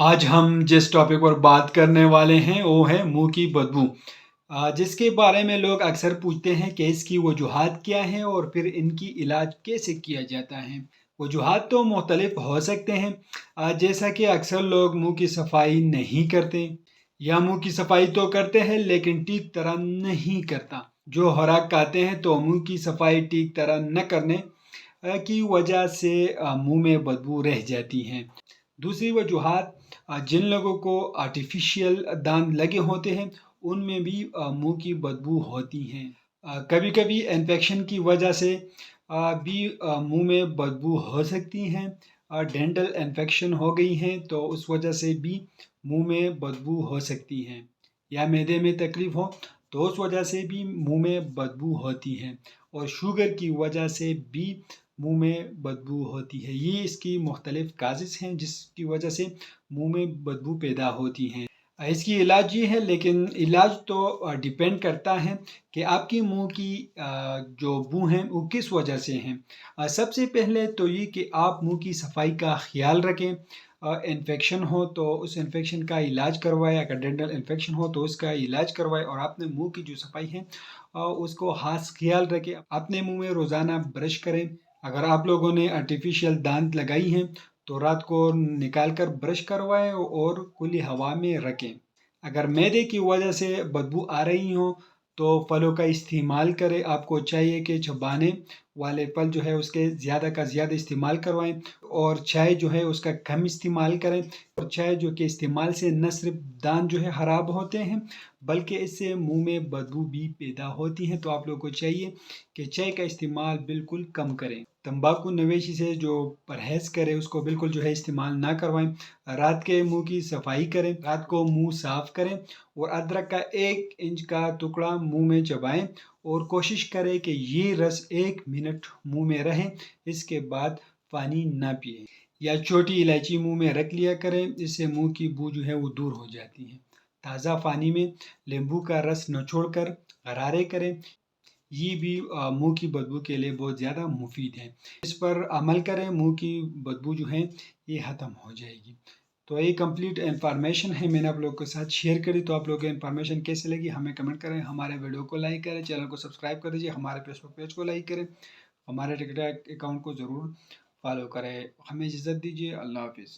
आज हम जिस टॉपिक पर बात करने वाले हैं वो है मुंह की बदबू। जिसके बारे में लोग अक्सर पूछते हैं कि इसकी वजूहात क्या हैं और फिर इनकी इलाज कैसे किया जाता है। वजूहात तो मुख्तलिफ हो सकते हैं। जैसा कि अक्सर लोग मुंह की सफाई नहीं करते या मुंह की सफाई तो करते हैं लेकिन ठीक तरह नहीं करता। जो खुराक खाते हैं तो मुंह की सफाई ठीक तरह न करने की वजह से मुंह में बदबू रह जाती है। दूसरी वजूहात, जिन लोगों को आर्टिफिशियल दांत लगे होते हैं उनमें भी मुंह की बदबू होती हैं। कभी कभी इन्फेक्शन की वजह से भी मुंह में बदबू हो सकती हैं। डेंटल इन्फेक्शन हो गई हैं तो उस वजह से भी मुंह में बदबू हो सकती हैं, या मैदे में तकलीफ हो तो उस वजह से भी मुंह में बदबू होती है, और शुगर की वजह से भी मुंह में बदबू होती है। ये इसकी मुख्तलिफ काजेज़ हैं जिसकी वजह से मुंह में बदबू पैदा होती हैं। इसकी इलाज ये है, लेकिन इलाज तो डिपेंड करता है कि आपकी मुंह की जो बू हैं वो किस वजह से हैं। सबसे पहले तो ये कि आप मुंह की सफाई का ख्याल रखें। इन्फेक्शन हो तो उस इन्फेक्शन का इलाज करवाएं, अगर डेंटल इन्फेक्शन हो तो उसका इलाज करवाएं, और आपने मुंह की जो सफाई है उसको खास ख्याल रखें। अपने मुंह में रोज़ाना ब्रश करें। अगर आप लोगों ने आर्टिफिशियल दांत लगाई हैं तो रात को निकाल कर ब्रश करवाएं और खुली हवा में रखें। अगर मैदे की वजह से बदबू आ रही हो तो फलों का इस्तेमाल करें। आपको चाहिए कि चबाने वाले फल जो है उसके ज़्यादा का ज़्यादा इस्तेमाल करवाएं, और चाय जो है उसका कम इस्तेमाल करें। और चाय जो कि इस्तेमाल से न सिर्फ दांत जो है ख़राब होते हैं बल्कि इससे मुंह में बदबू भी पैदा होती है, तो आप लोगों को चाहिए कि चाय का इस्तेमाल बिल्कुल कम करें। तंबाकू नवेशी से जो परहेज करें उसको बिल्कुल जो है इस्तेमाल ना करवाएं। रात के मुंह की सफाई करें, रात को मुंह साफ करें, और अदरक का 1 इंच का टुकड़ा मुंह में चबाएं और कोशिश करें कि ये रस 1 मिनट मुंह में रहे, इसके बाद पानी ना पिए। या छोटी इलायची मुंह में रख लिया करें, इससे मुंह की बू जो है वो दूर हो जाती है। ताज़ा पानी में नींबू का रस निचोड़कर गरारे करें, ये भी मुंह की बदबू के लिए बहुत ज़्यादा मुफीद है। इस पर अमल करें, मुंह की बदबू जो है ये ख़त्म हो जाएगी। तो ये कंप्लीट इन्फॉर्मेशन है, मैंने आप लोगों के साथ शेयर करी। तो आप लोगों को इन्फॉर्मेशन कैसे लगी हमें कमेंट करें, हमारे वीडियो को लाइक करें, चैनल को सब्सक्राइब कर दीजिए, हमारे फेसबुक पेज को लाइक करें, हमारे टिकटॉक अकाउंट को ज़रूर फॉलो करें। हमें इजाज़त दीजिए। अल्लाह हाफिज़।